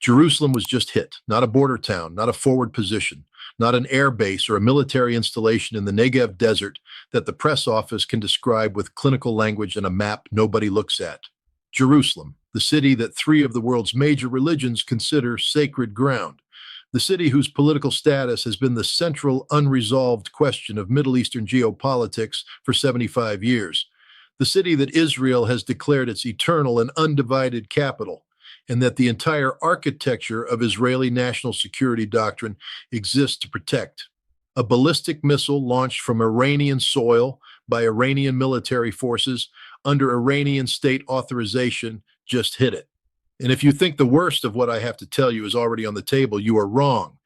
Jerusalem was just hit, not a border town, not a forward position, not an air base or a military installation in the Negev desert that the press office can describe with clinical language and a map nobody looks at. Jerusalem, the city that three of the world's major religions consider sacred ground. The city whose political status has been the central unresolved question of Middle Eastern geopolitics for 75 years. The city that Israel has declared its eternal and undivided capital, and that the entire architecture of Israeli national security doctrine exists to protect. A ballistic missile launched from Iranian soil by Iranian military forces under Iranian state authorization just hit it. And if you think the worst of what I have to tell you is already on the table, you are wrong.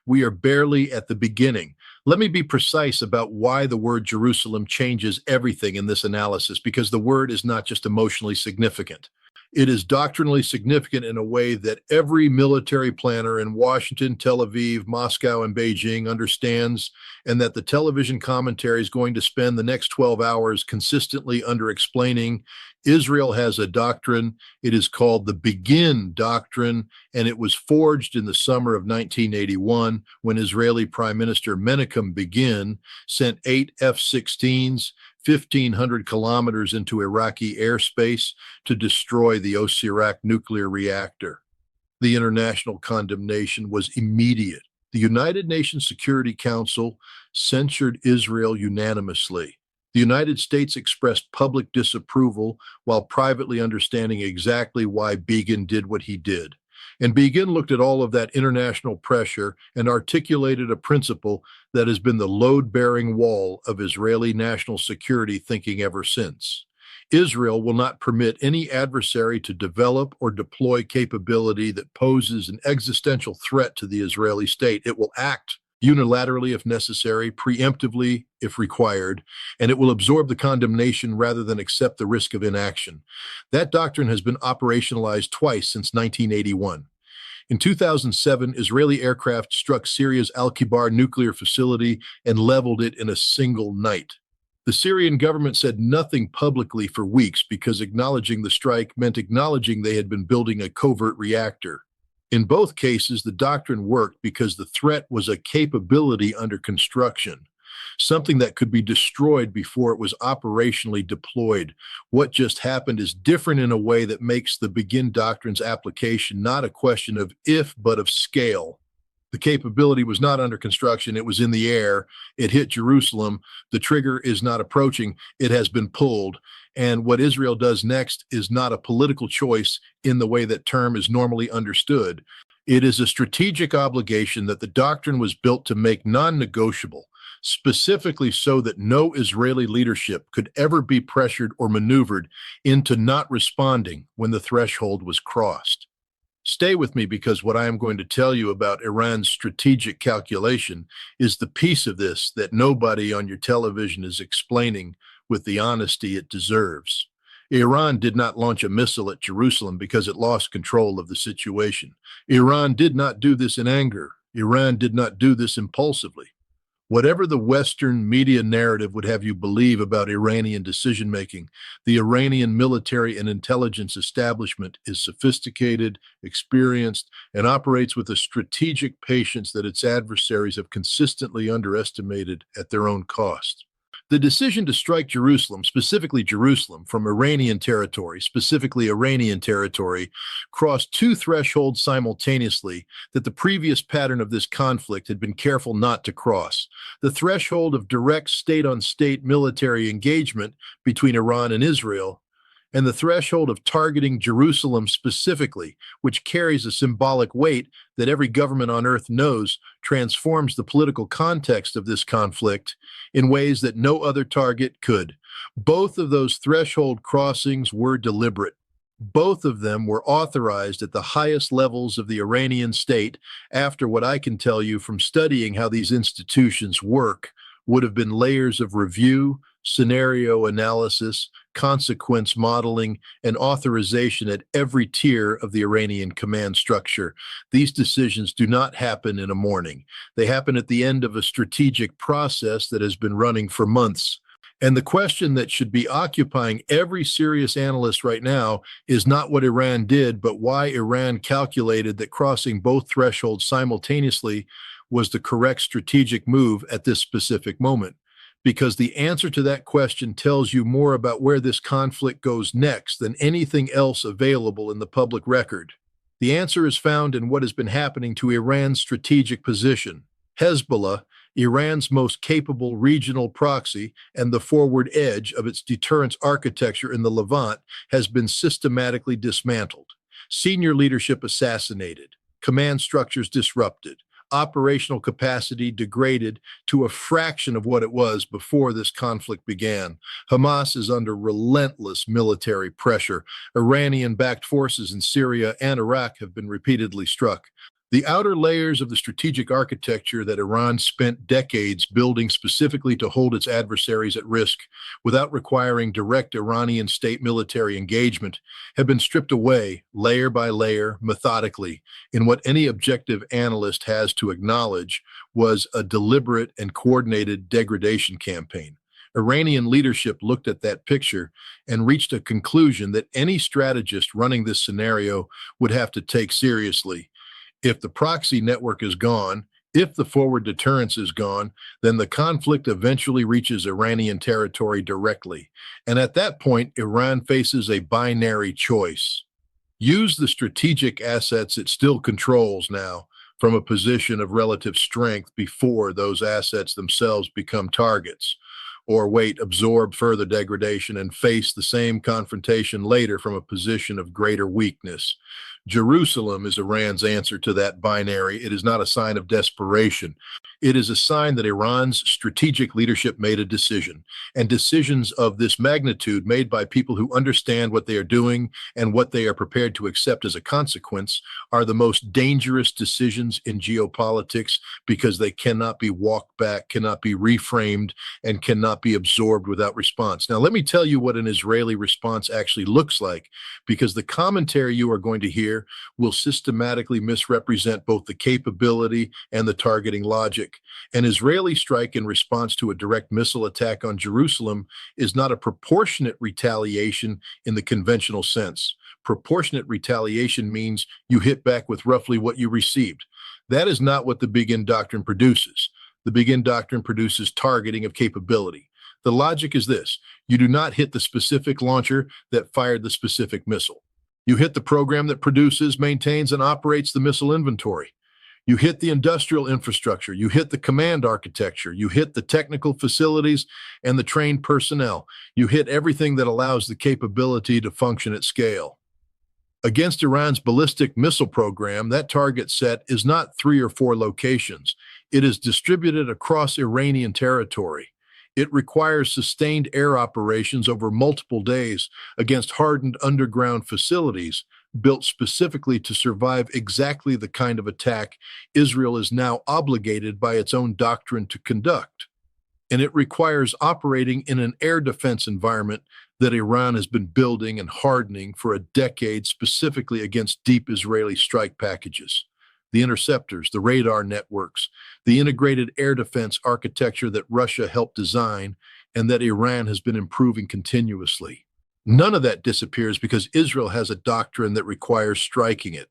We are barely at the beginning. Let me be precise about why the word Jerusalem changes everything in this analysis, because the word is not just emotionally significant. It is doctrinally significant in a way that every military planner in Washington, Tel Aviv, Moscow, and Beijing understands, and that the television commentary is going to spend the next 12 hours consistently under-explaining. Israel has a doctrine. It is called the Begin Doctrine, and it was forged in the summer of 1981 when Israeli Prime Minister Menachem Begin sent 8 F-16s 1,500 kilometers into Iraqi airspace to destroy the Osirak nuclear reactor. The international condemnation was immediate. The United Nations Security Council censured Israel unanimously. The United States expressed public disapproval while privately understanding exactly why Begin did what he did. And Begin looked at all of that international pressure and articulated a principle that has been the load-bearing wall of Israeli national security thinking ever since. Israel will not permit any adversary to develop or deploy capability that poses an existential threat to the Israeli state. It will act unilaterally if necessary, preemptively if required, and it will absorb the condemnation rather than accept the risk of inaction. That doctrine has been operationalized twice since 1981. In 2007, Israeli aircraft struck Syria's Al-Kibar nuclear facility and leveled it in a single night. The Syrian government said nothing publicly for weeks because acknowledging the strike meant acknowledging they had been building a covert reactor. In both cases, the doctrine worked because the threat was a capability under construction, something that could be destroyed before it was operationally deployed. What just happened is different in a way that makes the Begin Doctrine's application not a question of if, but of scale. The capability was not under construction. It was in the air. It hit Jerusalem. The trigger is not approaching. It has been pulled. And what Israel does next is not a political choice in the way that term is normally understood. It is a strategic obligation that the doctrine was built to make non-negotiable, specifically so that no Israeli leadership could ever be pressured or maneuvered into not responding when the threshold was crossed. Stay with me, because what I am going to tell you about Iran's strategic calculation is the piece of this that nobody on your television is explaining with the honesty it deserves. Iran did not launch a missile at Jerusalem because it lost control of the situation. Iran did not do this in anger. Iran did not do this impulsively. Whatever the Western media narrative would have you believe about Iranian decision-making, the Iranian military and intelligence establishment is sophisticated, experienced, and operates with a strategic patience that its adversaries have consistently underestimated at their own cost. The decision to strike Jerusalem, specifically Jerusalem, from Iranian territory, specifically Iranian territory, crossed two thresholds simultaneously that the previous pattern of this conflict had been careful not to cross. The threshold of direct state-on-state military engagement between Iran and Israel, and the threshold of targeting Jerusalem specifically, which carries a symbolic weight that every government on earth knows transforms the political context of this conflict in ways that no other target could. Both of those threshold crossings were deliberate. Both of them were authorized at the highest levels of the Iranian state after what I can tell you from studying how these institutions work would have been layers of review, scenario analysis, consequence modeling, and authorization at every tier of the Iranian command structure. These decisions do not happen in a morning. They happen at the end of a strategic process that has been running for months. And the question that should be occupying every serious analyst right now is not what Iran did, but why Iran calculated that crossing both thresholds simultaneously was the correct strategic move at this specific moment. Because the answer to that question tells you more about where this conflict goes next than anything else available in the public record. The answer is found in what has been happening to Iran's strategic position. Hezbollah, Iran's most capable regional proxy and the forward edge of its deterrence architecture in the Levant, has been systematically dismantled. Senior leadership assassinated, command structures disrupted, operational capacity degraded to a fraction of what it was before this conflict began. Hamas is under relentless military pressure. Iranian-backed forces in Syria and Iraq have been repeatedly struck. The outer layers of the strategic architecture that Iran spent decades building specifically to hold its adversaries at risk without requiring direct Iranian state military engagement have been stripped away layer by layer, methodically, in what any objective analyst has to acknowledge was a deliberate and coordinated degradation campaign. Iranian leadership looked at that picture and reached a conclusion that any strategist running this scenario would have to take seriously. If the proxy network is gone, if the forward deterrence is gone, then the conflict eventually reaches Iranian territory directly. And at that point, Iran faces a binary choice. Use the strategic assets it still controls now from a position of relative strength before those assets themselves become targets. Or wait, absorb further degradation and face the same confrontation later from a position of greater weakness. Jerusalem is Iran's answer to that binary. It is not a sign of desperation. It is a sign that Iran's strategic leadership made a decision, and decisions of this magnitude made by people who understand what they are doing and what they are prepared to accept as a consequence are the most dangerous decisions in geopolitics because they cannot be walked back, cannot be reframed, and cannot be absorbed without response. Now, let me tell you what an Israeli response actually looks like, because the commentary you are going to hear will systematically misrepresent both the capability and the targeting logic. An Israeli strike in response to a direct missile attack on Jerusalem is not a proportionate retaliation in the conventional sense. Proportionate retaliation means you hit back with roughly what you received. That is not what the Begin Doctrine produces. The Begin Doctrine produces targeting of capability. The logic is this: you do not hit the specific launcher that fired the specific missile. You hit the program that produces, maintains, and operates the missile inventory. You hit the industrial infrastructure. You hit the command architecture. You hit the technical facilities and the trained personnel. You hit everything that allows the capability to function at scale. Against Iran's ballistic missile program, that target set is not 3 or 4 locations. It is distributed across Iranian territory. It requires sustained air operations over multiple days against hardened underground facilities built specifically to survive exactly the kind of attack Israel is now obligated by its own doctrine to conduct. And it requires operating in an air defense environment that Iran has been building and hardening for a decade specifically against deep Israeli strike packages. The interceptors, the radar networks, the integrated air defense architecture that Russia helped design and that Iran has been improving continuously. None of that disappears because Israel has a doctrine that requires striking it.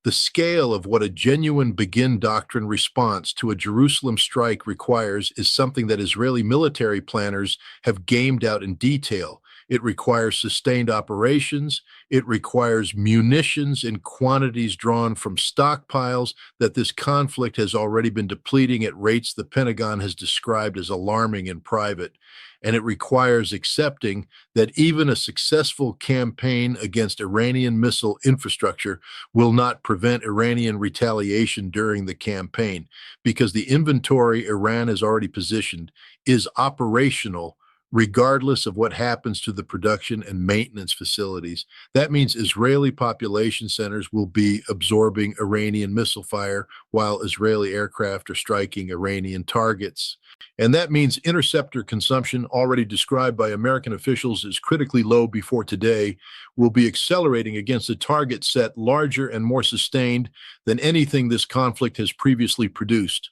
The scale of what a genuine Begin Doctrine response to a Jerusalem strike requires is something that Israeli military planners have gamed out in detail. It requires sustained operations. It requires munitions in quantities drawn from stockpiles that this conflict has already been depleting at rates the Pentagon has described as alarming in private. And it requires accepting that even a successful campaign against Iranian missile infrastructure will not prevent Iranian retaliation during the campaign, because the inventory Iran has already positioned is operational regardless of what happens to the production and maintenance facilities. That means Israeli population centers will be absorbing Iranian missile fire while Israeli aircraft are striking Iranian targets. And that means interceptor consumption, already described by American officials as critically low before today, will be accelerating against a target set larger and more sustained than anything this conflict has previously produced.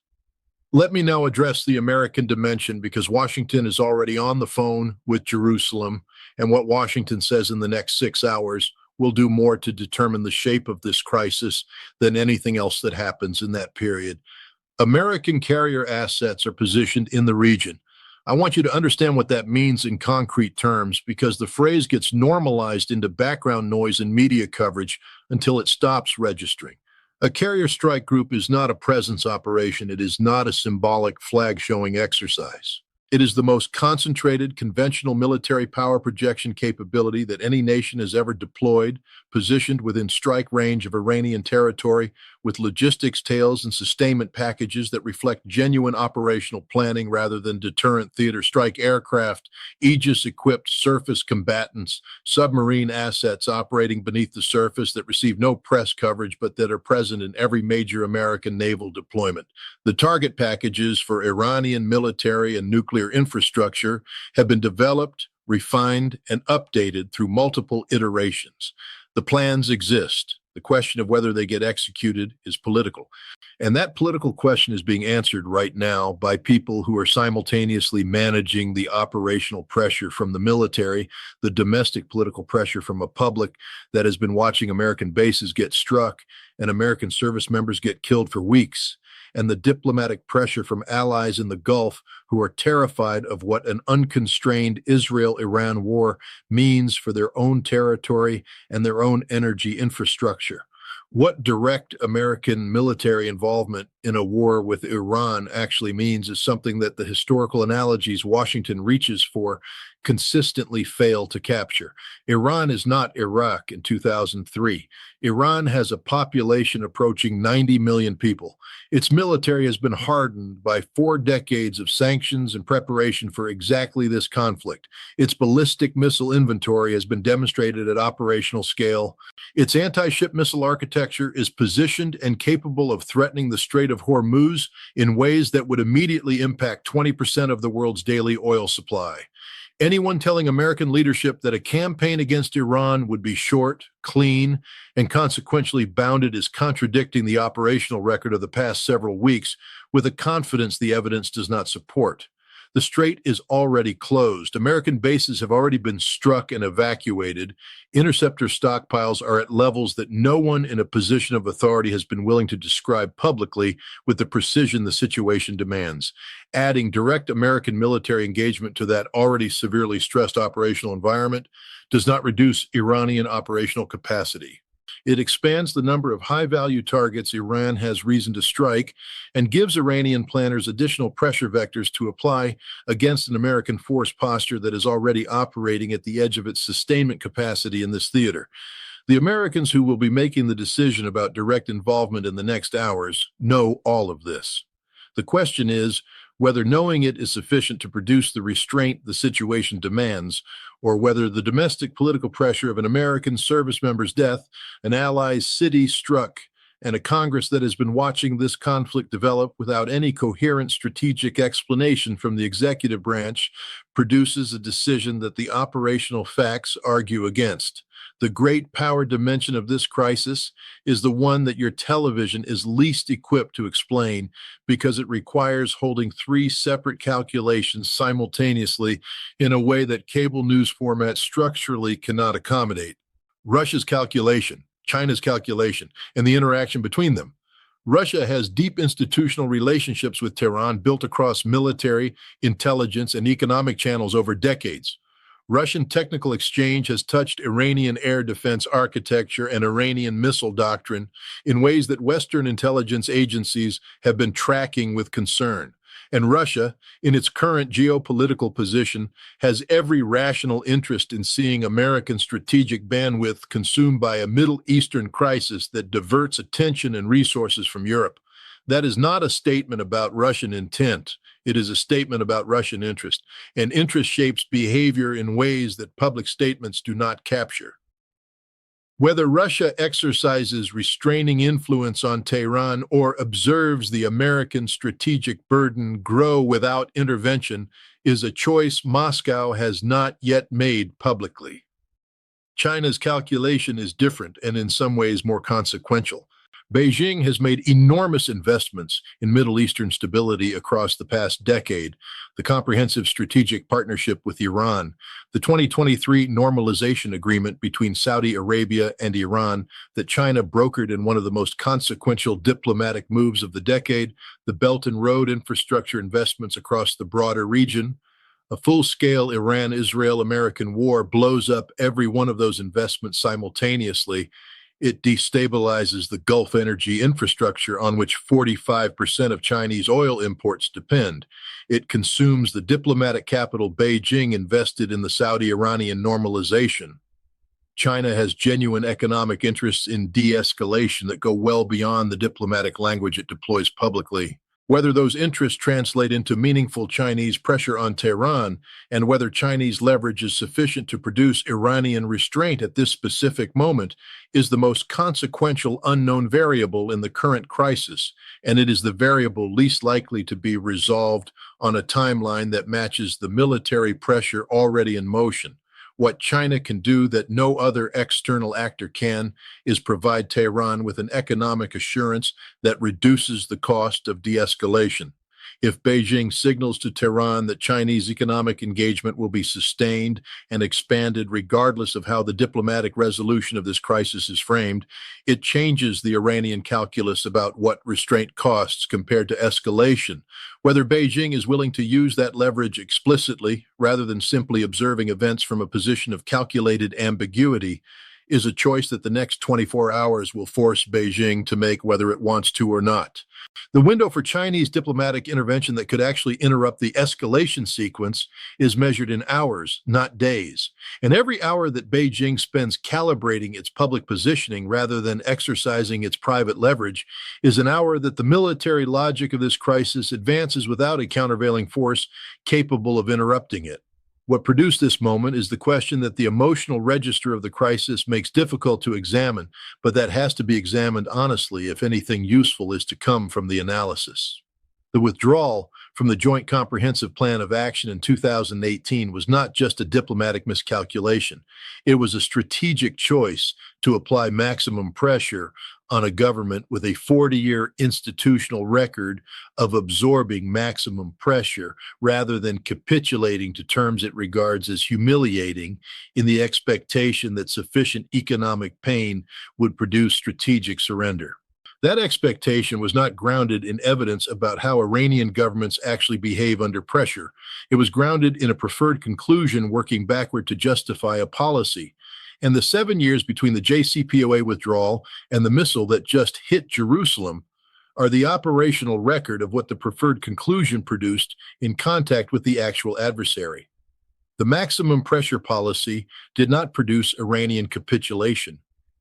Let me now address the American dimension because Washington is already on the phone with Jerusalem, and what Washington says in the next 6 hours will do more to determine the shape of this crisis than anything else that happens in that period. American carrier assets are positioned in the region. I want you to understand what that means in concrete terms because the phrase gets normalized into background noise in media coverage until it stops registering. A carrier strike group is not a presence operation. It is not a symbolic flag-showing exercise. It is the most concentrated conventional military power projection capability that any nation has ever deployed, positioned within strike range of Iranian territory, with logistics tails and sustainment packages that reflect genuine operational planning rather than deterrent theater strike aircraft, Aegis-equipped surface combatants, submarine assets operating beneath the surface that receive no press coverage but that are present in every major American naval deployment. The target packages for Iranian military and nuclear infrastructure have been developed, refined, and updated through multiple iterations. The plans exist. The question of whether they get executed is political. And that political question is being answered right now by people who are simultaneously managing the operational pressure from the military, the domestic political pressure from a public that has been watching American bases get struck and American service members get killed for weeks, and the diplomatic pressure from allies in the Gulf who are terrified of what an unconstrained Israel-Iran war means for their own territory and their own energy infrastructure. What direct American military involvement in a war with Iran actually means is something that the historical analogies Washington reaches for consistently fail to capture. Iran is not Iraq in 2003. Iran has a population approaching 90 million people. Its military has been hardened by 4 decades of sanctions and preparation for exactly this conflict. Its ballistic missile inventory has been demonstrated at operational scale. Its anti-ship missile architecture is positioned and capable of threatening the Strait of Hormuz in ways that would immediately impact 20% of the world's daily oil supply. Anyone telling American leadership that a campaign against Iran would be short, clean, and consequentially bounded is contradicting the operational record of the past several weeks with a confidence the evidence does not support. The strait is already closed. American bases have already been struck and evacuated. Interceptor stockpiles are at levels that no one in a position of authority has been willing to describe publicly with the precision the situation demands. Adding direct American military engagement to that already severely stressed operational environment does not reduce Iranian operational capacity. It expands the number of high-value targets Iran has reason to strike and gives Iranian planners additional pressure vectors to apply against an American force posture that is already operating at the edge of its sustainment capacity in this theater. The Americans who will be making the decision about direct involvement in the next hours know all of this. The question is whether knowing it is sufficient to produce the restraint the situation demands, or whether the domestic political pressure of an American service member's death, an ally's city struck, and a Congress that has been watching this conflict develop without any coherent strategic explanation from the executive branch produces a decision that the operational facts argue against. The great power dimension of this crisis is the one that your television is least equipped to explain because it requires holding 3 separate calculations simultaneously in a way that cable news formats structurally cannot accommodate. Russia's calculation, China's calculation, and the interaction between them. Russia has deep institutional relationships with Tehran built across military, intelligence, and economic channels over decades. Russian technical exchange has touched Iranian air defense architecture and Iranian missile doctrine in ways that Western intelligence agencies have been tracking with concern. And Russia, in its current geopolitical position, has every rational interest in seeing American strategic bandwidth consumed by a Middle Eastern crisis that diverts attention and resources from Europe. That is not a statement about Russian intent. It is a statement about Russian interest, and interest shapes behavior in ways that public statements do not capture. Whether Russia exercises restraining influence on Tehran or observes the American strategic burden grow without intervention is a choice Moscow has not yet made publicly. China's calculation is different and in some ways more consequential. Beijing has made enormous investments in Middle Eastern stability across the past decade: the Comprehensive Strategic Partnership with Iran, the 2023 Normalization Agreement between Saudi Arabia and Iran that China brokered in one of the most consequential diplomatic moves of the decade, the Belt and Road infrastructure investments across the broader region. A full-scale Iran-Israel-American war blows up every one of those investments simultaneously. It destabilizes the Gulf energy infrastructure on which 45% of Chinese oil imports depend. It consumes the diplomatic capital Beijing invested in the Saudi-Iranian normalization. China has genuine economic interests in de-escalation that go well beyond the diplomatic language it deploys publicly. Whether those interests translate into meaningful Chinese pressure on Tehran, and whether Chinese leverage is sufficient to produce Iranian restraint at this specific moment, is the most consequential unknown variable in the current crisis, and it is the variable least likely to be resolved on a timeline that matches the military pressure already in motion. What China can do that no other external actor can is provide Tehran with an economic assurance that reduces the cost of de-escalation. If Beijing signals to Tehran that Chinese economic engagement will be sustained and expanded regardless of how the diplomatic resolution of this crisis is framed, it changes the Iranian calculus about what restraint costs compared to escalation. Whether Beijing is willing to use that leverage explicitly rather than simply observing events from a position of calculated ambiguity is a choice that the next 24 hours will force Beijing to make, whether it wants to or not. The window for Chinese diplomatic intervention that could actually interrupt the escalation sequence is measured in hours, not days. And every hour that Beijing spends calibrating its public positioning rather than exercising its private leverage is an hour that the military logic of this crisis advances without a countervailing force capable of interrupting it. What produced this moment is the question that the emotional register of the crisis makes difficult to examine, but that has to be examined honestly if anything useful is to come from the analysis. The withdrawal from the Joint Comprehensive Plan of Action in 2018 was not just a diplomatic miscalculation. It was a strategic choice to apply maximum pressure on a government with a 40-year institutional record of absorbing maximum pressure rather than capitulating to terms it regards as humiliating in the expectation that sufficient economic pain would produce strategic surrender. That expectation was not grounded in evidence about how Iranian governments actually behave under pressure. It was grounded in a preferred conclusion working backward to justify a policy. And the 7 years between the JCPOA withdrawal and the missile that just hit Jerusalem are the operational record of what the preferred conclusion produced in contact with the actual adversary. The maximum pressure policy did not produce Iranian capitulation.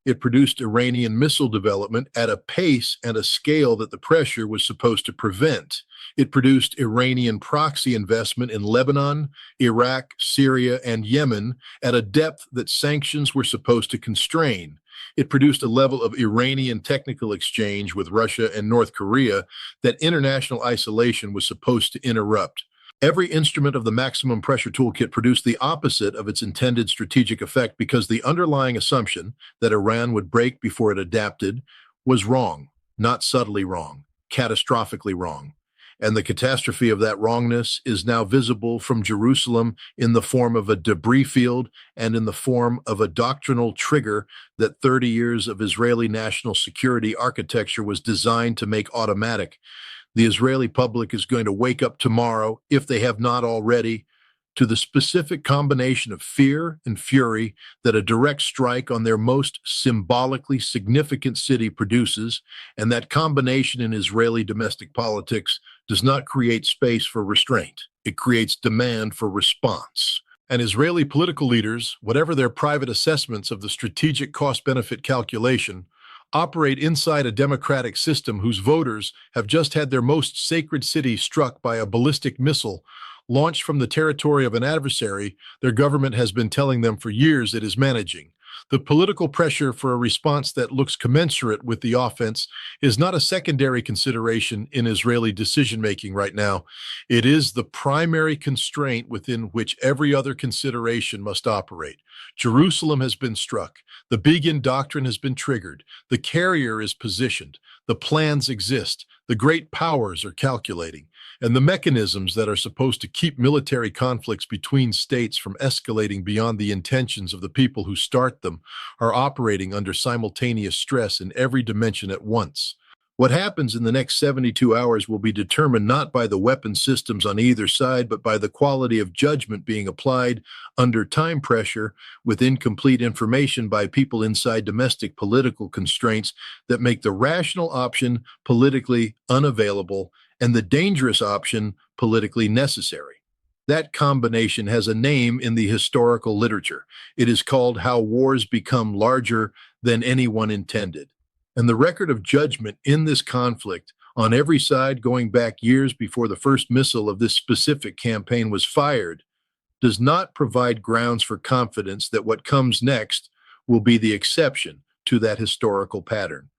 It produced Iranian missile development at a pace and a scale that the pressure was supposed to prevent. It produced Iranian proxy investment in Lebanon, Iraq, Syria, and Yemen at a depth that sanctions were supposed to constrain. It produced a level of Iranian technical exchange with Russia and North Korea that international isolation was supposed to interrupt. Every instrument of the maximum pressure toolkit produced the opposite of its intended strategic effect because the underlying assumption that Iran would break before it adapted was wrong, not subtly wrong, catastrophically wrong. And the catastrophe of that wrongness is now visible from Jerusalem in the form of a debris field and in the form of a doctrinal trigger that 30 years of Israeli national security architecture was designed to make automatic. The Israeli public is going to wake up tomorrow, if they have not already, to the specific combination of fear and fury that a direct strike on their most symbolically significant city produces, and that combination in Israeli domestic politics does not create space for restraint. It creates demand for response. And Israeli political leaders, whatever their private assessments of the strategic cost-benefit calculation, operate inside a democratic system whose voters have just had their most sacred city struck by a ballistic missile launched from the territory of an adversary their government has been telling them for years it is managing. The political pressure for a response that looks commensurate with the offense is not a secondary consideration in Israeli decision-making right now. It is the primary constraint within which every other consideration must operate. Jerusalem has been struck. The Begin Doctrine has been triggered. The carrier is positioned. The plans exist. The great powers are calculating. And the mechanisms that are supposed to keep military conflicts between states from escalating beyond the intentions of the people who start them are operating under simultaneous stress in every dimension at once. What happens in the next 72 hours will be determined not by the weapon systems on either side, but by the quality of judgment being applied under time pressure with incomplete information by people inside domestic political constraints that make the rational option politically unavailable and the dangerous option politically necessary. That combination has a name in the historical literature. It is called How Wars Become Larger Than Anyone Intended. And the record of judgment in this conflict on every side going back years before the first missile of this specific campaign was fired does not provide grounds for confidence that what comes next will be the exception to that historical pattern.